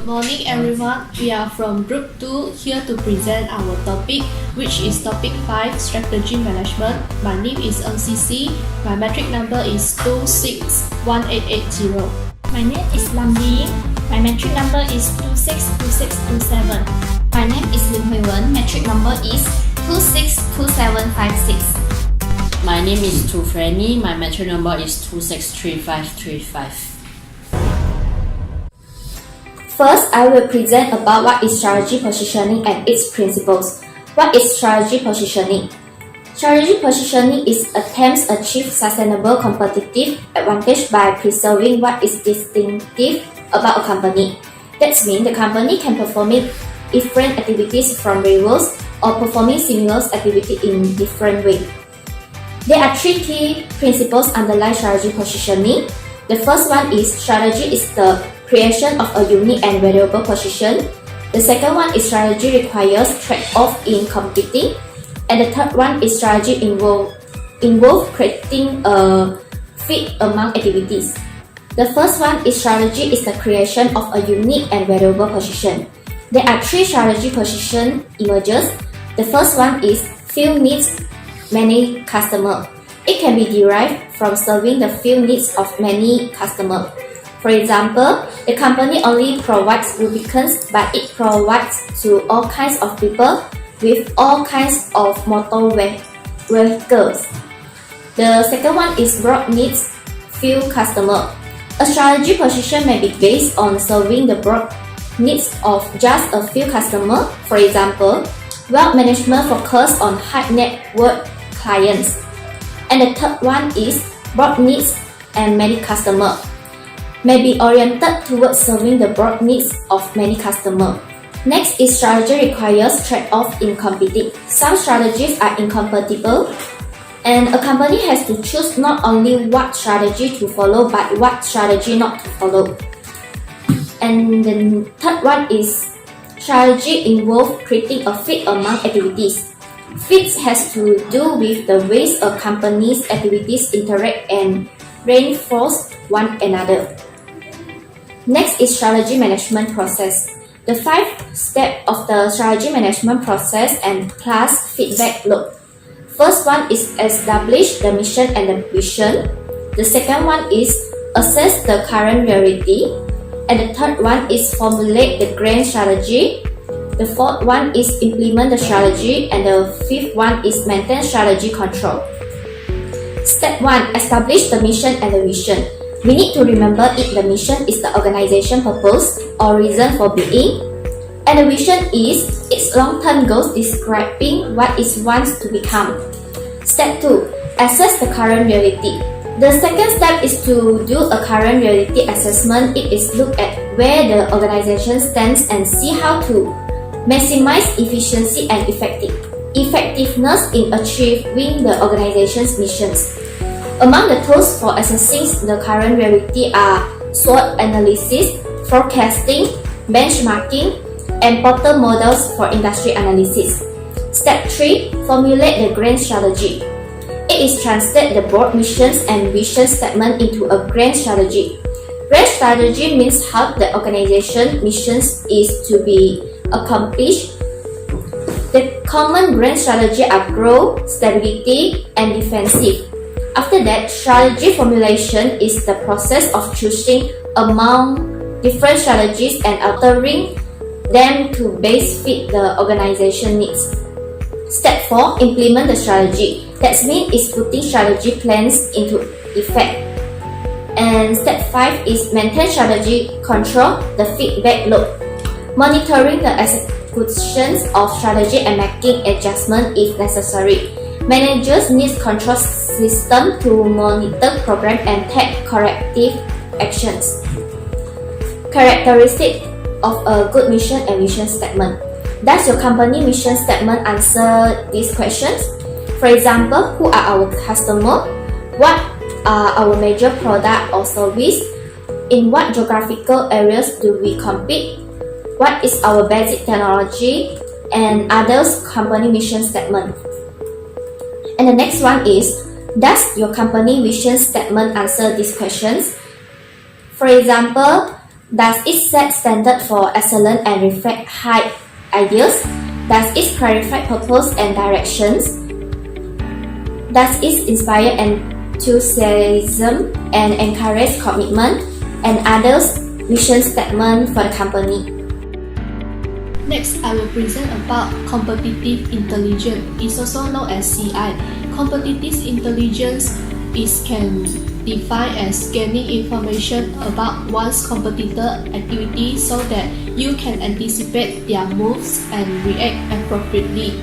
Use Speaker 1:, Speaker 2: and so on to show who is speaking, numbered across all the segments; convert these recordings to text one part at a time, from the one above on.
Speaker 1: Good morning everyone, we are from Group 2 here to present our topic, which is topic 5, Strategy Management. My name is NCC, my metric number is 261880.
Speaker 2: My name is Lam Ying. My metric number is 262627.
Speaker 3: My name is Lim Hui Wen. Metric number is 262756.
Speaker 4: My name is Tu Franny. My metric number is 263535.
Speaker 3: First, I will present about what is strategy positioning and its principles. What is strategy positioning? Strategy positioning is attempts to achieve sustainable competitive advantage by preserving what is distinctive about a company. That means the company can perform different activities from rivals or performing similar activity in different ways. There are three key principles underlying strategy positioning. The first one is strategy is the creation of a unique and valuable position. The second one is strategy requires trade-off in competing. And the third one is strategy involve creating a fit among activities. The first one is strategy is the creation of a unique and valuable position. There are three strategy position emerges. The first one is few needs, many customers. It can be derived from serving the few needs of many customers. For example, the company only provides lubricants, but it provides to all kinds of people with all kinds of motor vehicles. The second one is broad needs, few customers. A strategy position may be based on serving the broad needs of just a few customers. For example, wealth management focuses on high net worth clients. And the third one is broad needs and many customers. May be oriented towards serving the broad needs of many customers. Next is strategy requires trade-off in competing. Some strategies are incompatible, and a company has to choose not only what strategy to follow, but what strategy not to follow. And the third one is strategy involves creating a fit among activities. Fit has to do with the ways a company's activities interact and reinforce one another. Next is strategy management process. The 5 steps of the strategy management process and class feedback loop. First one is establish the mission and the vision. The second one is assess the current reality. And the third one is formulate the grand strategy. The fourth one is implement the strategy. And the fifth one is maintain strategy control. Step 1. Establish the mission and the vision. We need to remember if the mission is the organization purpose or reason for being, and the vision is its long-term goals describing what it wants to become. Step 2. Assess the current reality. The second step is to do a current reality assessment. It is look at where the organization stands and see how to maximize efficiency and effectiveness in achieving the organization's missions. Among the tools for assessing the current reality are SWOT analysis, forecasting, benchmarking, and Porter models for industry analysis. Step 3. Formulate the grand strategy. It is translate the board missions and vision statement into a grand strategy. Grand strategy means how the organization missions is to be accomplished. The common grand strategy are growth, stability, and defensive. After that, strategy formulation is the process of choosing among different strategies and altering them to best fit the organization needs. Step 4. Implement the strategy. That means is putting strategy plans into effect. And step 5 is maintain strategy control, the feedback loop. Monitoring the executions of strategy and making adjustments if necessary. Managers need control system to monitor program and take corrective actions. Characteristic of a good mission and vision statement. Does your company mission statement answer these questions? For example, who are our customers? What are our major product or service? In what geographical areas do we compete? What is our basic technology? And others company mission statement. And the next one is, does your company vision statement answer these questions? For example, Does it set standard for excellence and reflect high ideals? Does it clarify purpose and directions? Does it inspire enthusiasm and encourage commitment and others' mission statement for the company?
Speaker 1: Next, I will present about competitive intelligence. It's also known as CI. Competitive intelligence can define as gaining information about one's competitor activity so that you can anticipate their moves and react appropriately.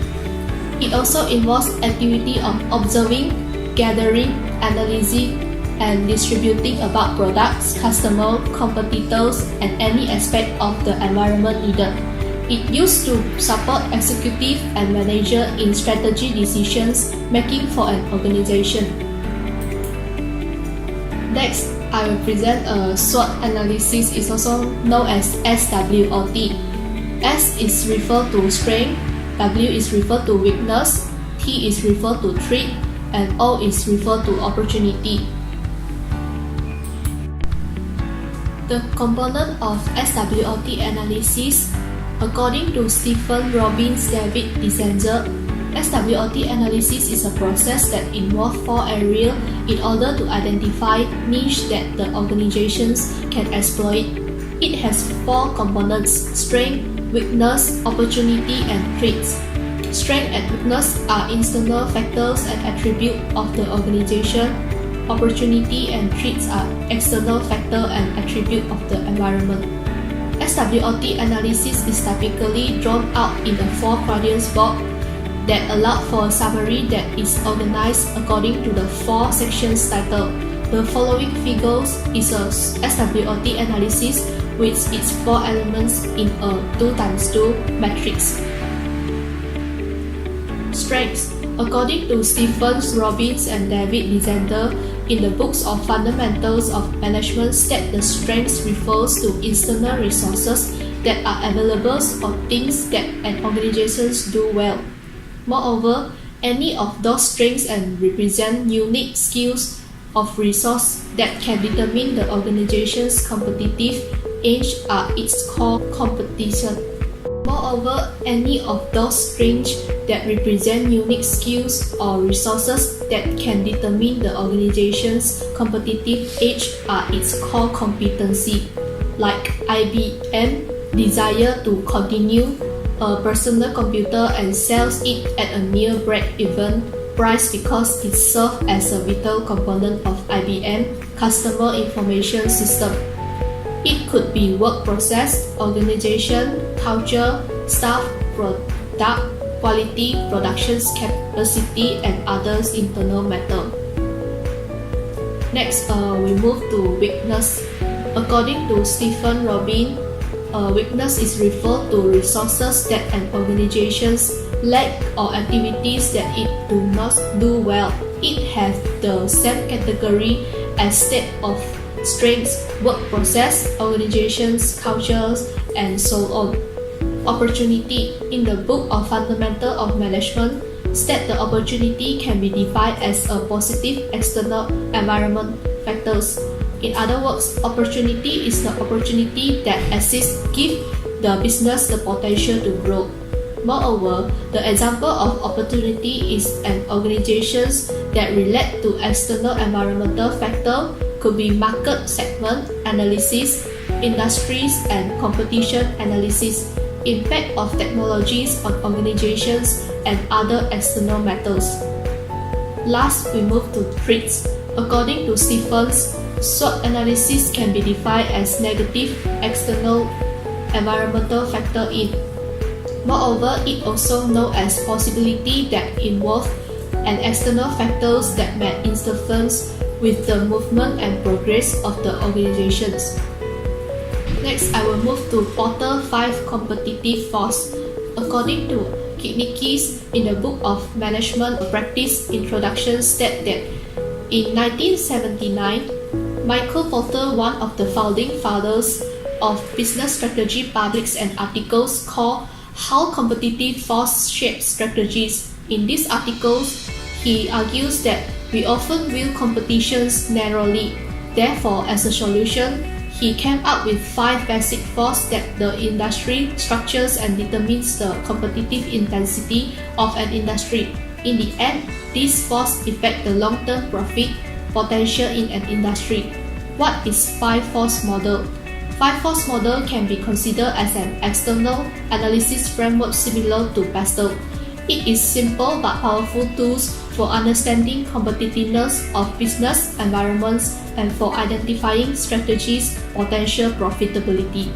Speaker 1: It also involves activity of observing, gathering, analyzing, and distributing about products, customers, competitors, and any aspect of the environment needed. It used to support executive and manager in strategy decisions making for an organization. Next, I will present a SWOT analysis. It's also known as SWOT. S is referred to strength, W is referred to weakness, T is referred to threat, and O is referred to opportunity. The component of SWOT analysis, according to Stephen Robbins David Dizenza, SWOT analysis is a process that involves 4 areas in order to identify niche that the organizations can exploit. It has 4 components: strength, weakness, opportunity, and threats. Strength and weakness are internal factors and attributes of the organization. Opportunity and threats are external factors and attributes of the environment. SWOT analysis is typically drawn out in a 4 quadrants box that allow for a summary that is organized according to the 4 sections titled. The following figures is a SWOT analysis with its 4 elements in a 2x2 matrix. Strengths. According to Stephen Robbins and David Dizenza, in the books of Fundamentals of Management state the strengths refers to external resources that are available or things that an organization do well. Moreover, any of those strengths and represent unique skills of resource that can determine the organization's competitive edge are its core competition. Moreover, any of those strengths that represent unique skills or resources that can determine the organization's competitive edge are its core competency, like IBM desire to continue a personal computer and sells it at a near break-even price because it serves as a vital component of IBM customer information system. It could be work process, organization, culture, staff, product, quality, production capacity, and others internal matter. Next, we move to weakness. According to Stephen Robbins, weakness is referred to resources that an organization's lack or activities that it do not do well. It has the same category as state of strengths, work process, organizations, cultures, and so on. Opportunity. In the book of Fundamentals of Management, state the opportunity can be defined as a positive external environment factors. In other words, opportunity is the opportunity that exists give the business the potential to grow. Moreover, the example of opportunity is an organization that relate to external environmental factor could be market segment analysis, industries and competition analysis, impact of technologies on organizations, and other external matters. Last, we move to threats. According to Stephens, SWOT analysis can be defined as negative external environmental factor in. Moreover, it also known as possibility that involve an external factors that may interfere with the movement and progress of the organizations. Next, I will move to Porter 5 competitive force. According to Kinickis, in the book of Management Practice Introduction state that in 1979, Michael Porter, one of the founding fathers of business strategy, published an article called How Competitive Force Shapes Strategies. In these articles, he argues that we often view competitions narrowly. Therefore, as a solution, He came up with 5 basic forces that the industry structures and determines the competitive intensity of an industry. In the end, these forces affect the long-term profit potential in an industry. What is 5-force model? 5-force model can be considered as an external analysis framework similar to PESTEL. It is simple but powerful tools for understanding competitiveness of business environments and for identifying strategies' potential profitability.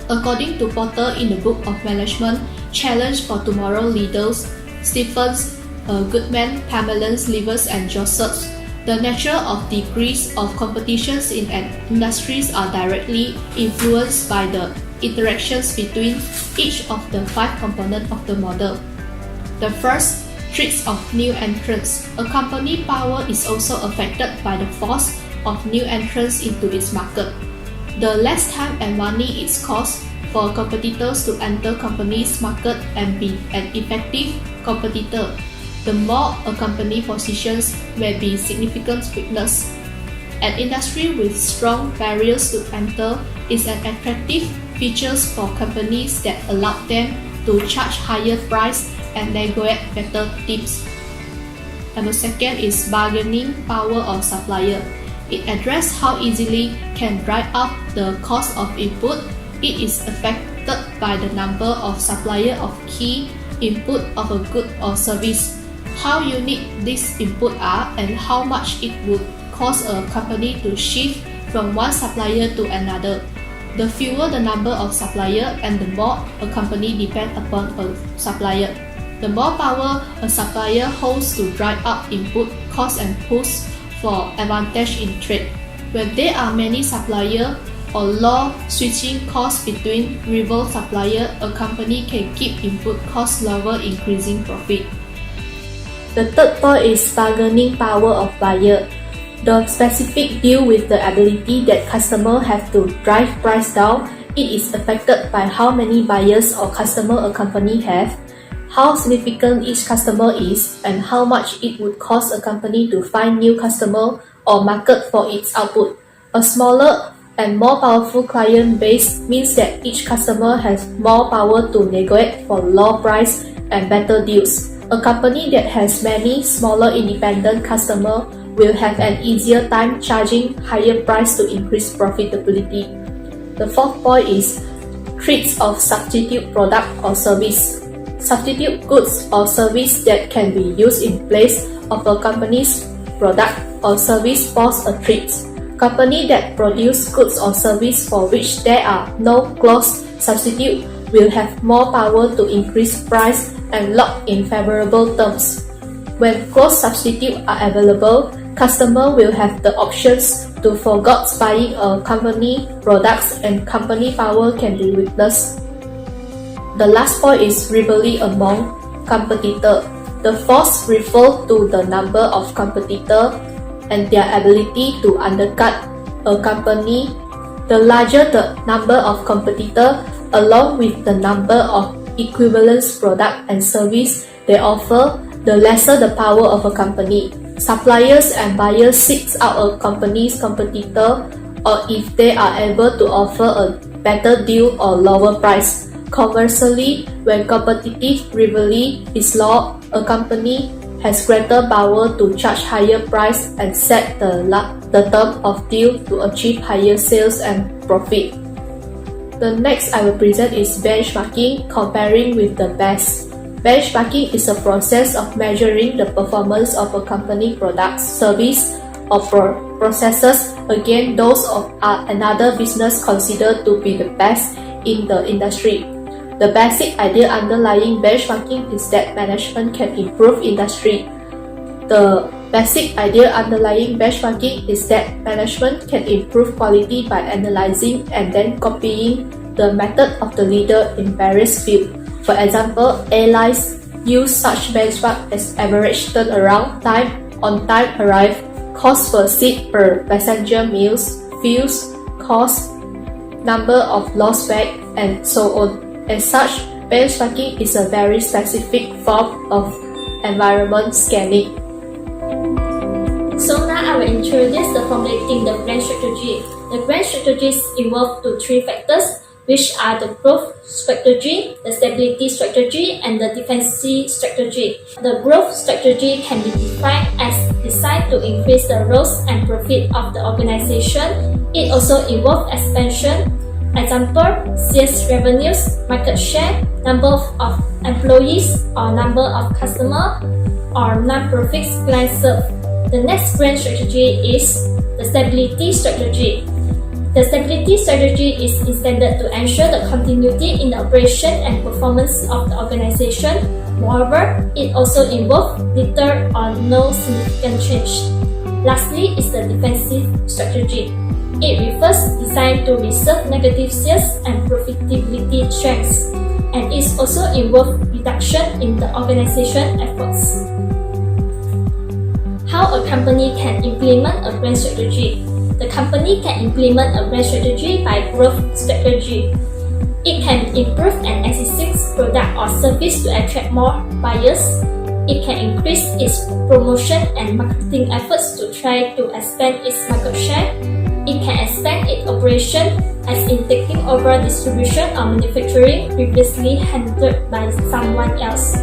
Speaker 1: According to Porter in the Book of Management, Challenge for Tomorrow Leaders, Stephens, Goodman, Pamelens, Livers, and Jossers, the nature of degrees of competitions in an industries are directly influenced by the interactions between each of the 5 components of the model. The first, threats of new entrants. A company power is also affected by the force of new entrants into its market. The less time and money it costs for competitors to enter company's market and be an effective competitor, the more a company positions may be significant weakness. An industry with strong barriers to enter is an attractive features for companies that allow them to charge higher price and negotiate better terms. And the second is bargaining power of supplier. It addresses how easily can drive up the cost of input. It is affected by the number of suppliers of key input of a good or service, how unique these input are, and how much it would cost a company to shift from one supplier to another. The fewer the number of suppliers and the more a company depends upon a supplier, the more power a supplier holds to drive up input costs and push for advantage in trade. When there are many suppliers or low switching costs between rival suppliers, a company can keep input costs lower, increasing profit. The third point is bargaining power of buyer. The specific deal with the ability that customers have to drive price down. It is affected by how many buyers or customers a company have, how significant each customer is, and how much it would cost a company to find new customer or market for its output. A smaller and more powerful client base means that each customer has more power to negotiate for low price and better deals. A company that has many smaller independent customers will have an easier time charging higher price to increase profitability. The fourth point is threats of substitute product or service. Substitute goods or service that can be used in place of a company's product or service pose a threat. Companies that produce goods or service for which there are no close substitute will have more power to increase price and lock in favorable terms. When close substitutes are available, customers will have the options to forgo buying a company products and company power can be witnessed. The last point is rivalry among competitors. The force refers to the number of competitors and their ability to undercut a company. The larger the number of competitors, along with the number of equivalent products and services they offer, the lesser the power of a company. Suppliers and buyers seek out a company's competitor, or if they are able to offer a better deal or lower price. Conversely, when competitive rivalry is low, a company has greater power to charge higher price and set the term of deal to achieve higher sales and profit. The next I will present is benchmarking, comparing with the best. Benchmarking is a process of measuring the performance of a company products, service, or processes against those of another business considered to be the best in the industry. The basic idea underlying benchmarking is that management can improve industry. The basic idea underlying benchmarking is that management can improve quality by analyzing and then copying the method of the leader in various fields. For example, airlines use such benchmark as average turnaround time, on-time arrival, cost per seat per passenger meals, fuels, cost, number of lost bags, and so on. As such, benchmarking is a very specific form of environment scanning.
Speaker 2: So now I will introduce the formulating the brand strategy. The grand strategies involve three factors, which are the growth strategy, the stability strategy, and the defensive strategy. The growth strategy can be defined as designed to increase the growth and profit of the organization. It also involves expansion. Example, sales revenues, market share, number of employees, or number of customers, or non-profit clients served. The next grand strategy is the stability strategy. The stability strategy is intended to ensure the continuity in the operation and performance of the organization. Moreover, it also involves little or no significant change. Lastly is the defensive strategy. It refers designed to reserve negative sales and profitability trends, and it also involves reduction in the organization efforts. How a company can implement a grand strategy? The company can implement a brand strategy by growth strategy. It can improve an existing product or service to attract more buyers. It can increase its promotion and marketing efforts to try to expand its market share. It can expand its operation, as in taking over distribution or manufacturing previously handled by someone else.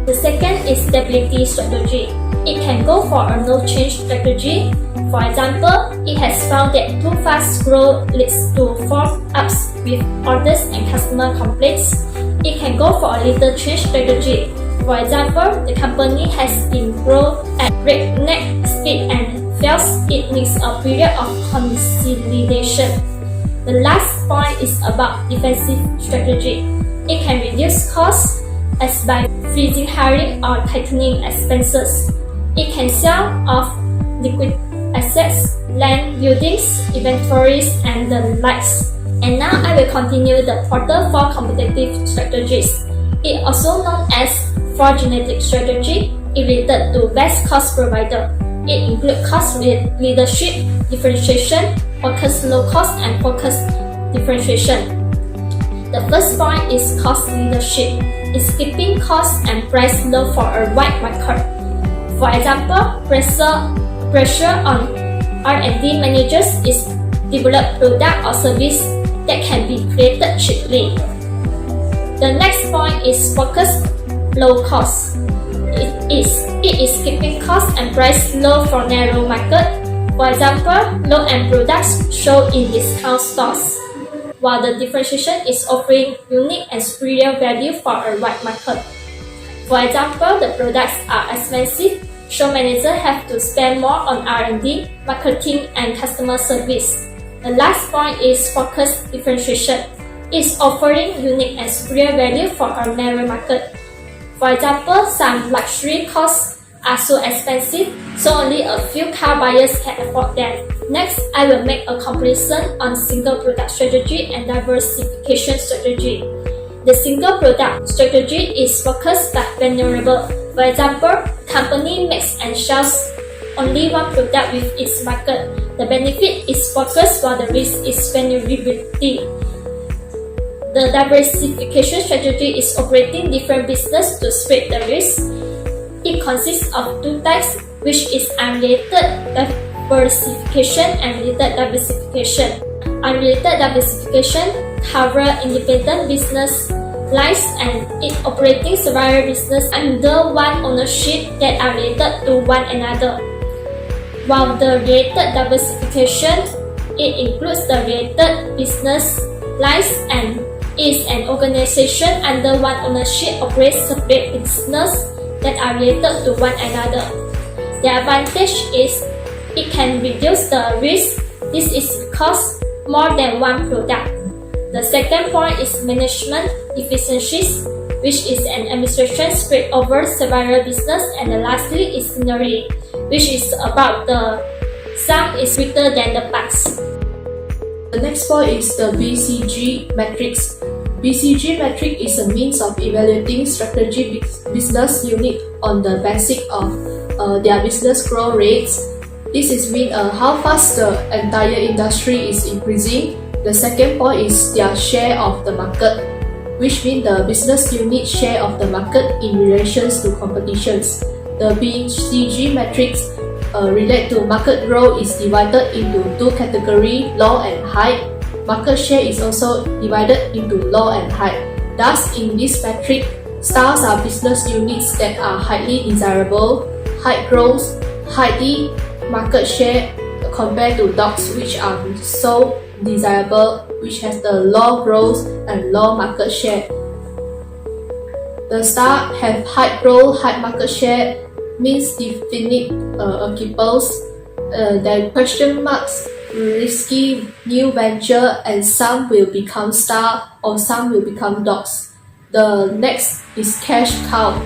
Speaker 2: The second is stability strategy. It can go for a no-change strategy. For example, it has found that too fast growth leads to fall-ups with orders and customer complaints. It can go for a little change strategy. For example, the company has been growing at breakneck speed and feels it needs a period of consolidation. The last point is about defensive strategy. It can reduce costs as by freezing hiring or tightening expenses. It can sell off liquid assets, land, buildings, inventories, and the likes. And now I will continue the Porter 4 competitive strategies. It also known as 4 genetic strategy. It related to best cost provider. It includes cost leadership, differentiation, focus low cost, and focus differentiation. The first point is cost leadership. It's keeping cost and price low for a wide market. For example, pressure on R&D managers is develop product or service that can be created cheaply. The next point is focus low cost. It is keeping cost and price low for narrow market. For example, low-end products shown in discount stores, while the differentiation is offering unique and superior value for a wide market. For example, the products are expensive, so managers have to spend more on R&D, marketing, and customer service. The last point is focus differentiation. It's offering unique and superior value for a narrow market. For example, some luxury cars are so expensive, so only a few car buyers can afford them. Next, I will make a comparison on single product strategy and diversification strategy. The single product strategy is focused but vulnerable. For example, company makes and sells only one product with its market. The benefit is focused while the risk is vulnerability. The diversification strategy is operating different business to spread the risk. It consists of two types, which is unrelated diversification and related diversification. Unrelated diversification covers independent business lines and it operating several businesses under one ownership that are related to one another. While the related diversification, it includes the related business lines and is an organization under one ownership operates separate businesses that are related to one another. The advantage is it can reduce the risk. This is because more than one product. The second point is management efficiencies, which is an administration spread over several businesses, and lastly is synergy, which is about the sum is greater than the parts.
Speaker 1: The next point is the BCG matrix. BCG matrix is a means of evaluating strategic business unit on the basis of their business growth rates. This is mean how fast the entire industry is increasing. The second point is their share of the market, which means the business unit share of the market in relation to competitions. The BCG matrix relate to market growth is divided into two categories, low and high. Market share is also divided into low and high. Thus, in this metric, stars are business units that are highly desirable, high growth, high market share compared to dogs which are so desirable, which has the low growth and low market share. The star have high growth, high market share means definite occupiers, then question marks, risky new venture, and some will become star or some will become dogs. The next is cash cow.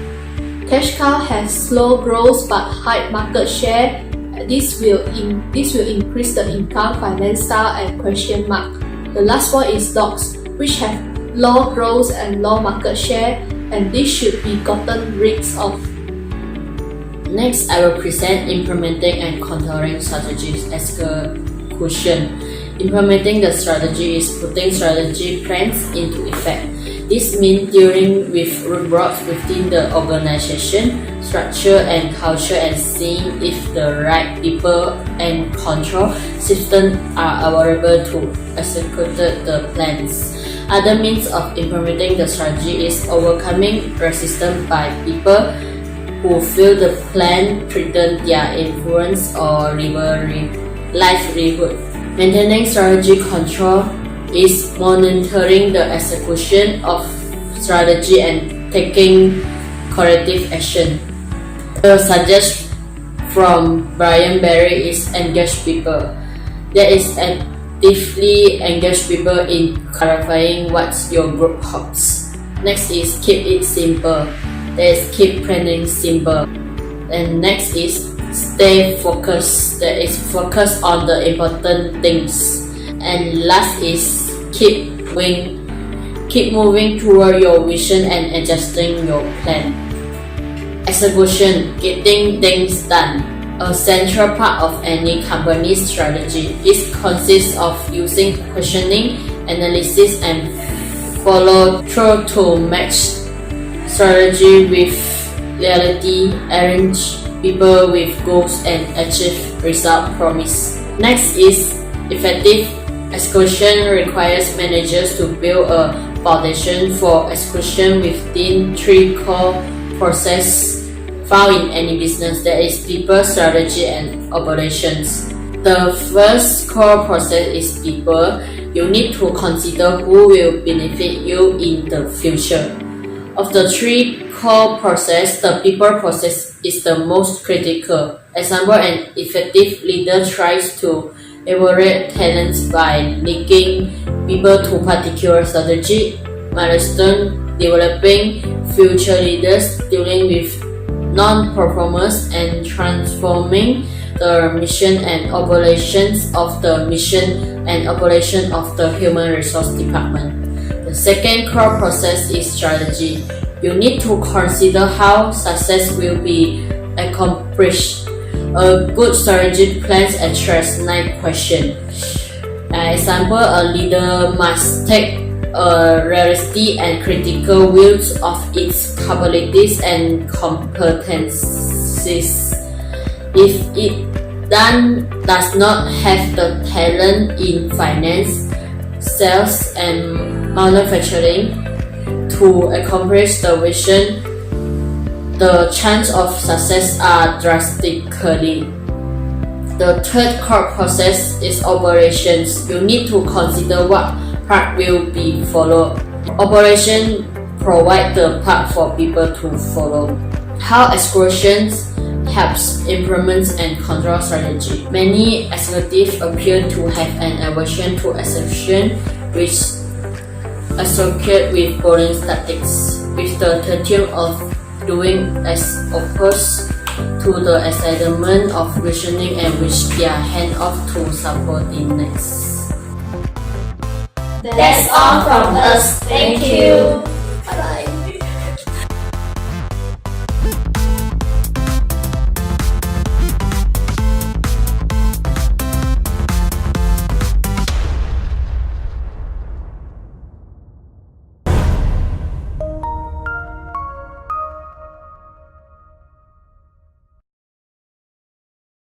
Speaker 1: Cash cow has slow growth but high market share. This will increase the income, finance star, and question mark. The last one is dogs, which have low growth and low market share, and this should be gotten rid of.
Speaker 4: Next, I will present implementing and contouring strategies execution. Implementing the strategy is putting strategy plans into effect. This means dealing with roadblocks within the organization, structure and culture, and seeing if the right people and control systems are available to execute the plans. Other means of implementing the strategy is overcoming resistance by people who feel the plan threatens their influence or livelihood. Maintaining strategy control is monitoring the execution of strategy and taking corrective action. The suggestion from Brian Barry is engage people. That is actively engage people in clarifying what your group hopes. Next is keep it simple. That is keep planning simple. And next is stay focused. That is focus on the important things. And last is keep moving toward your vision and adjusting your plan. Execution, getting things done. A central part of any company's strategy. It consists of using questioning, analysis, and follow through to match strategy with reality, arrange people with goals, and achieve result promise. Next is effective execution requires managers to build a foundation for execution within three core processes found in any business, that is people, strategy, and operations. The first core process is people. You need to consider who will benefit you in the future. Of the three core process, the people process is the most critical. Example, an effective leader tries to evaluate talents by linking people to particular strategy, milestone, developing future leaders, dealing with non-performers, and transforming the mission and operations of the human resource department. The second core process is strategy. You need to consider how success will be accomplished. A good strategy plan addresses 9 questions. Example, a leader must take a realistic and critical view of its capabilities and competencies. If it does not have the talent in finance, sales, and manufacturing to accomplish the vision, the chance of success are drastically. The third core process is operations. You need to consider what part will be followed. Operation provide the path for people to follow. How executions helps implement and control strategy. Many executives appear to have an aversion to execution, which associated with boring statics, with the tendency of doing as opposed to the excitement of visioning, and which their hand off to subordinates.
Speaker 2: That's all from us. Thank you.